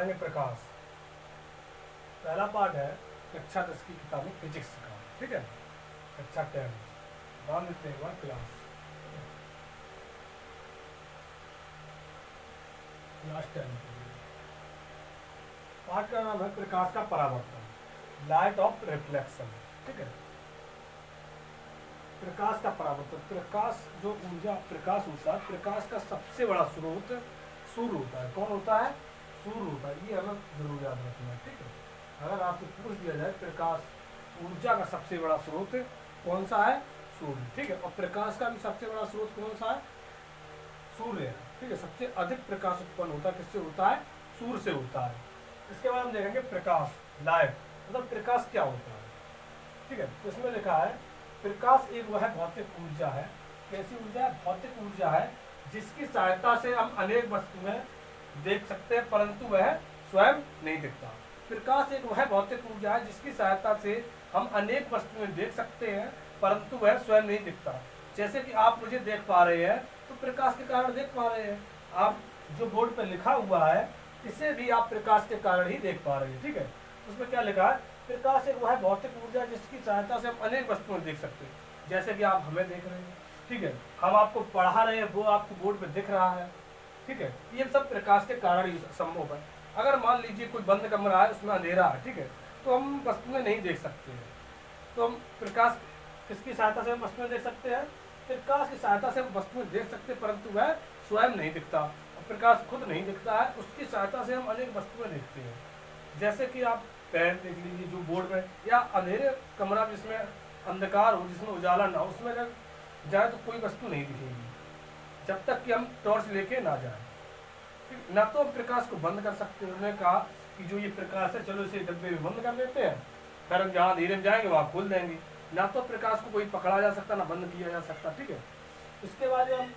पढ़ेंगे प्रकाश। पहला पार्ट है कक्षा 10 की किताब में फिजिक्स का, ठीक है, कक्षा 10 बाद में एक बार क्लास 10 पार्ट का नाम है प्रकाश का परावर्तन, लाइट ऑफ रिफ्लेक्शन, ठीक है। प्रकाश का परावर्तन, प्रकाश जो ऊर्जा प्रकाश होता है, प्रकाश का सबसे बड़ा स्रोत सूर्य होता है। कौन होता है? सूर्य होता है। ये हमें जरूर याद रखना है, ठीक है। अगर आपसे पूछ दिया जाए प्रकाश ऊर्जा का सबसे बड़ा स्रोत कौन सा है? सूर्य, ठीक है। और प्रकाश का भी सबसे बड़ा स्रोत कौन सा है? सूर्य है, ठीक है। सबसे अधिक प्रकाश उत्पन्न होता है किससे होता है? सूर्य से होता है। इसके बाद हम देखेंगे प्रकाश, लाइट, मतलब प्रकाश क्या होता है, ठीक है। तो इसमें लिखा है प्रकाश एक वह भौतिक ऊर्जा है। कैसी ऊर्जा है? भौतिक ऊर्जा है जिसकी सहायता से हम अनेक वस्तुएं देख सकते हैं परंतु वह स्वयं नहीं दिखता। प्रकाश एक वह भौतिक ऊर्जा है जिसकी सहायता से हम अनेक वस्तुएं देख सकते हैं परंतु वह स्वयं नहीं दिखता। जैसे कि आप मुझे देख पा रहे हैं तो प्रकाश के कारण देख पा रहे हैं। आप जो बोर्ड पर लिखा हुआ है इसे भी आप प्रकाश के कारण ही देख पा रहे हैं, ठीक है। उसमें क्या लिखा है? प्रकाश एक वह भौतिक ऊर्जा जिसकी सहायता से हम अनेक वस्तुएं देख सकते हैं। जैसे कि आप हमें देख रहे हैं, ठीक है, हम आपको पढ़ा रहे हैं, वो आपको बोर्ड पे दिख रहा है, ठीक है। ये सब प्रकाश के कारण ही संभव है। अगर मान लीजिए कोई बंद कमरा है, उसमें अंधेरा है, ठीक है, तो हम वस्तुएं नहीं देख सकते हैं। तो हम प्रकाश किसकी सहायता से हम वस्तुएं देख सकते हैं? प्रकाश की सहायता से हम वस्तुएं देख सकते हैं परंतु वह स्वयं नहीं दिखता। और प्रकाश खुद नहीं दिखता है, उसकी सहायता से हम अनेक वस्तुएं देखते हैं। जैसे कि आप पेन देख लीजिए जो बोर्ड में, या अंधेरे कमरा जिसमें अंधकार हो, जिसमें उजाला ना हो, उसमें अगर जाए तो कोई वस्तु नहीं दिखेगी जब तक कि हम टॉर्च लेके ना जाए। ना तो हम प्रकाश को बंद कर सकते हैं। उन्होंने कहा कि जो ये प्रकाश है चलो इसे डब्बे में बंद कर देते हैं, फिर हम जहाँ अंधेरे में जाएंगे वहाँ खोल देंगे। ना तो प्रकाश को कोई पकड़ा जा सकता, ना बंद किया जा सकता, ठीक है। इसके बाद हम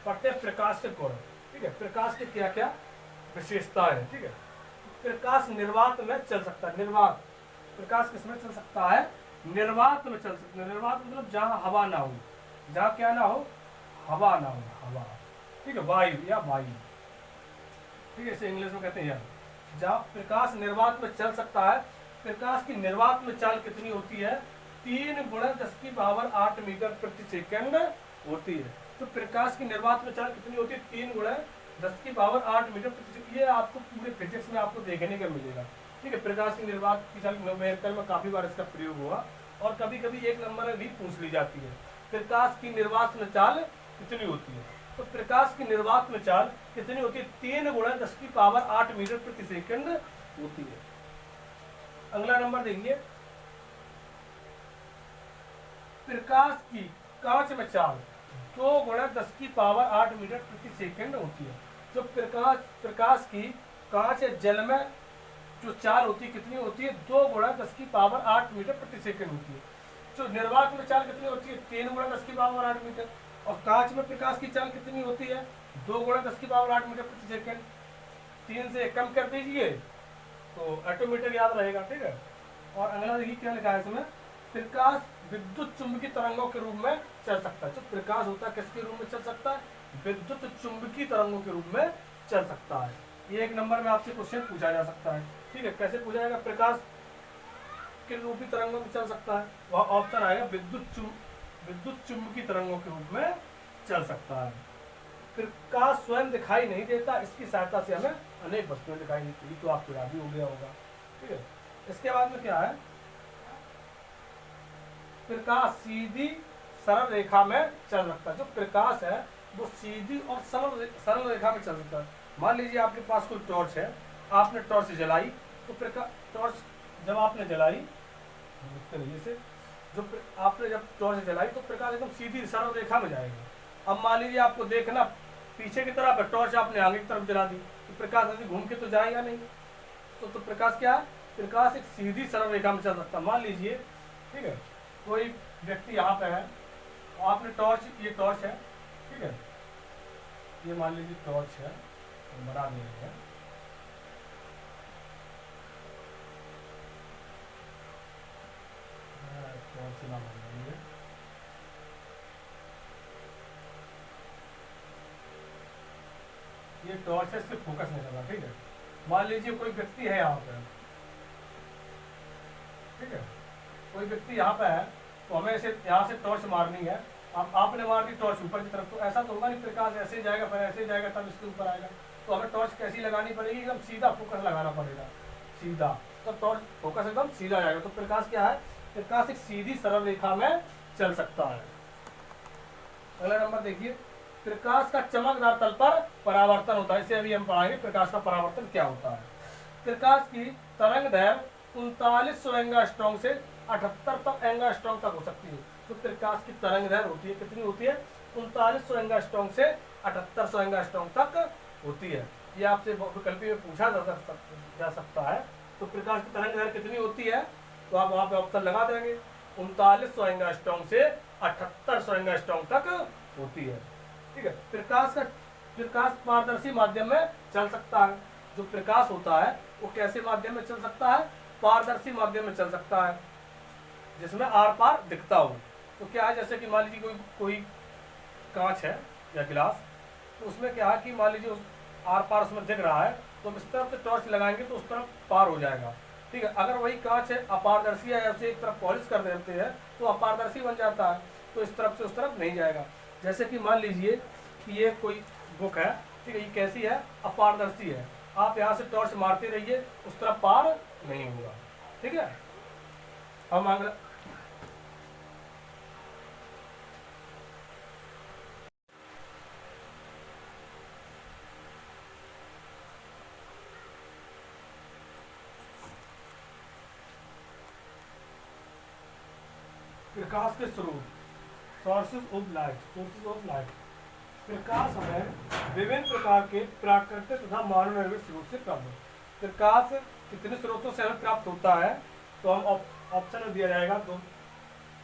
पढ़ते हैं प्रकाश के गुण, ठीक है। प्रकाश के क्या क्या विशेषताएं हैं, ठीक है। प्रकाश निर्वात में चल सकता है। निर्वात, प्रकाश किसमें चल सकता है? निर्वात में चल सकता है। निर्वात मतलब जहाँ हवा ना हो, जहाँ क्या ना हो? हवा ना हो, हवा, ठीक है, वायु या वायु, ठीक है, इसे इंग्लिश में कहते हैं यार। जहाँ प्रकाश निर्वात में चल सकता है। प्रकाश की निर्वात में चाल कितनी होती है? 3 × 10⁸ मीटर प्रति सेकंड होती है। तो प्रकाश की निर्वात में चाल कितनी होती है? 3 × 10⁸ मीटर प्रति सेकंड। ये आपको पूरे फिजिक्स में आपको देखने का मिलेगा, ठीक है। प्रकाश की निर्वात की चाल न्यूमेरिकल में काफी बार इसका प्रयोग हुआ और कभी कभी 1 नंबर में भी पूछ ली जाती है। प्रकाश की निर्वात में चाल कितनी होती है? तो प्रकाश की निर्वात में चाल कितनी होती है? 3 × 10⁸ मीटर प्रति सेकंड होती है। अगला नंबर देखिए, प्रकाश की कांच में चाल 2 × 10⁸ मीटर प्रति सेकंड होती है। जो प्रकाश की कांच या जल में जो चाल होती है कितनी होती है? 2 × 10⁸ मीटर प्रति सेकंड होती है। जो निर्वात में चाल कितनी होती है? 3 × 10⁸ मीटर। और कांच में प्रकाश की चाल कितनी होती है? 2 × 10⁸ मीटर प्रति सेकंड। 3 से कम कर दीजिए तो ऑटोमीटर याद रहेगा, ठीक है। और अगला देखिए क्या लिखा है इसमें, प्रकाश विद्युत चुंबकीय तरंगों के रूप में चल सकता है। जो प्रकाश होता है किसके रूप में चल सकता है? विद्युत चुंबकीय तरंगों के रूप में चल सकता है। ये 1 नंबर में आपसे क्वेश्चन पूछा जा सकता है, ठीक है। कैसे पूछा जाएगा? प्रकाश के रूपी तरंगों में चल सकता है, वह ऑप्शन आएगा विद्युत चुंबकीय तरंगों के रूप में चल सकता है। प्रकाश स्वयं दिखाई नहीं देता, इसकी सहायता से हमें अनेक वस्तुएं दिखाई देती है। तो आपको याद भी हो गया होगा, ठीक है। इसके बाद में क्या है? प्रकाश सीधी सरल रेखा में चल सकता है। जो प्रकाश है वो सीधी और सरल रेखा में चल सकता है। मान लीजिए आपके पास कोई टॉर्च है, आपने टॉर्च जलाई, तो टॉर्च जब आपने जलाई से आपने जब टॉर्च जलाई तो प्रकाश एकदम सीधी सरल रेखा में जाएगा। अब मान लीजिए आपको देखना पीछे की तरफ है, टॉर्च आपने आगे की तरफ जला दी तो प्रकाश ऐसे घूम के तो जाएगा नहीं। तो प्रकाश क्या है? प्रकाश एक सीधी सरल रेखा में चल सकता है। मान लीजिए, ठीक है, कोई व्यक्ति यहाँ पे है, आपने टॉर्च, ये टॉर्च है, ठीक है, ये मान लीजिए टॉर्च है, तो बना दे रहे हैं, टॉर्च ना बनाइए, ये टॉर्च है, इससे फोकस नहीं करना, ठीक है। मान लीजिए कोई व्यक्ति है यहाँ पे, ठीक है, कोई व्यक्ति यहाँ पे है, तो हमें इसे यहाँ से टॉर्च मारनी है। अब आपने मार दी टॉर्च ऊपर की तरफ, तो ऐसा तो होगा नहीं प्रकाश ऐसे जाएगा फिर ऐसे जाएगा तब इसके ऊपर आएगा। तो हमें टॉर्च कैसी लगानी पड़ेगी, एकदम सीधा फोकस लगाना पड़ेगा, सीधा, तो टॉर्च फोकस एकदम सीधा जाएगा। तो प्रकाश क्या है, प्रकाश एक सीधी सरल रेखा में चल सकता है। अगला नंबर देखिए, प्रकाश का चमकदार तल पर परावर्तन होता है। इसे अभी हम पढ़ाएंगे प्रकाश का परावर्तन क्या होता है। प्रकाश की तरंग दैर्घ्य 3900 एंगास्ट्रॉन्ग से 78 एंगास्ट्रॉन्ग तक हो सकती है। तो प्रकाश की तरंग दैर्घ्य होती है, कितनी होती है, 3900 एंगास्ट्रॉन्ग से 7800 एंगास्ट्रॉन्ग तक होती है। ये आपसे विकल्पी में पूछा जा सकता है। तो प्रकाश की तरंग दैर्घ्य कितनी होती है, तो आप वहाँ पे ऑप्शन लगा देंगे, 3900 एंगास्ट्रॉन्ग से 7800 एंगास्ट्रॉन्ग तक होती है, ठीक है। प्रकाश पारदर्शी माध्यम में चल सकता है। जो प्रकाश होता है वो कैसे माध्यम में चल सकता है, पारदर्शी माध्यम में चल सकता है, जिसमें आर पार दिखता हो। तो क्या है, जैसे कि मान लीजिए कोई कांच है या गिलास, तो उसमें क्या है कि मान लीजिए आर पार उसमें दिख रहा है, तो हम इस तरफ से टॉर्च लगाएंगे तो उस तरफ पार हो जाएगा, ठीक है। अगर वही कांच है अपारदर्शी है, उसे एक तरफ पॉलिश कर देते हैं तो अपारदर्शी बन जाता है, तो इस तरफ से उस तरफ नहीं जाएगा। जैसे कि मान लीजिए कि ये कोई बुक है, ठीक है, ये कैसी है, अपारदर्शी है, आप यहाँ से टॉर्च मारते रहिए, उस तरफ पार नहीं होगा, ठीक है। हम अगला प्रकाश के स्रोत, सोर्सेज ऑफ लाइट। प्रकाश हमें विभिन्न प्रकार के प्राकृतिक तथा मानव निर्मित स्रोत से प्राप्त होता है। प्रकाश कितने स्रोतों से हमें प्राप्त होता है, तो हम ऑप्शन में दिया जाएगा, दो,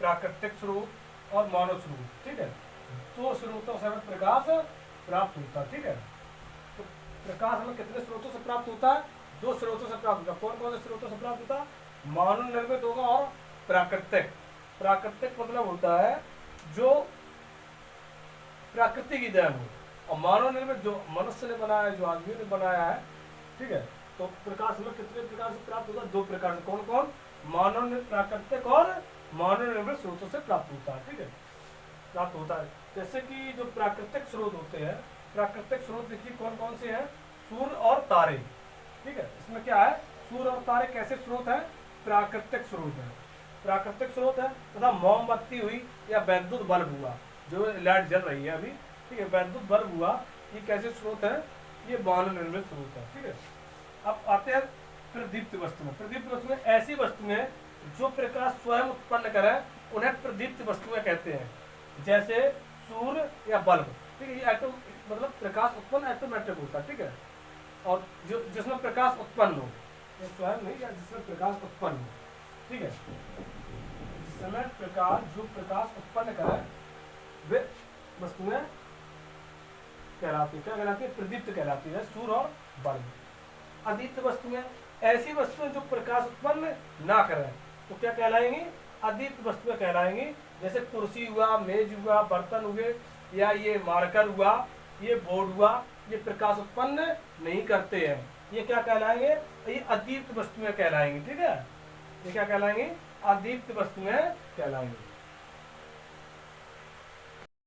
प्राकृतिक स्रोत और मानव स्रोत, ठीक है। दो स्रोतों से हमें प्रकाश प्राप्त होता है, ठीक है। तो प्रकाश हमें कितने स्रोतों से प्राप्त होता है, दो स्रोतों से प्राप्त होता है। कौन कौन से स्रोतों से प्राप्त होता है, मानव निर्मित होगा और प्राकृतिक। प्राकृतिक मतलब होता है जो प्रकृति की देन हो, और मानव निर्मित जो मनुष्य ने बनाया है, जो आदमी ने बनाया है, ठीक है। तो प्रकाश में कितने प्रकार से प्राप्त होता है, दो प्रकार से। कौन कौन, मानव प्राकृतिक और मानव निर्मित स्रोतों से प्राप्त होता है, ठीक है, प्राप्त होता है। जैसे कि जो प्राकृतिक स्रोत होते हैं, प्राकृतिक स्रोत देखिए कौन कौन से हैं, सूर्य और तारे, ठीक है। इसमें क्या है, सूर्य और तारे कैसे स्रोत है, प्राकृतिक स्रोत है, प्राकृतिक स्रोत है। तथा मोमबत्ती हुई या वैद्युत बल्ब हुआ, जो लाइट जल रही है अभी, ठीक है, वैद्युत बल्ब हुआ, ये कैसे स्रोत है, ये मानव निर्मित स्रोत है, ठीक है। अब आते हैं प्रदीप्त वस्तु में। प्रदीप्त वस्तुएं ऐसी वस्तुएं जो प्रकाश स्वयं उत्पन्न करें, उन्हें प्रदीप्त वस्तुएं कहते हैं। जैसे सूर्य या बल्ब, ठीक है, ये मतलब प्रकाश उत्पन्न ऑटोमेटिक होता है, ठीक है। और जो जिसमें प्रकाश उत्पन्न हो, ये स्वयं नहीं, या जिसमें प्रकाश उत्पन्न हो, ठीक है, जिसमें प्रकाश, जो प्रकाश उत्पन्न करे वे वस्तुएं कहलाती है, क्या कहलाती है, प्रदीप्त कहलाती है, सूर्य और बल्ब। अदीप्त वस्तुएं ऐसी वस्तुएं जो प्रकाश उत्पन्न ना करें, तो क्या कहलाएंगी, अदीप्त वस्तुएं कहलाएंगी। जैसे कुर्सी हुआ, मेज हुआ, बर्तन हुए, या ये मार्कर हुआ, ये बोर्ड हुआ, ये प्रकाश उत्पन्न नहीं करते हैं, ये क्या कहलाएंगे, ये अदीप्त वस्तुएं कहलाएंगी, ठीक है। ये क्या कहलाएंगी, अदीप्त वस्तुएं कहलाएंगी।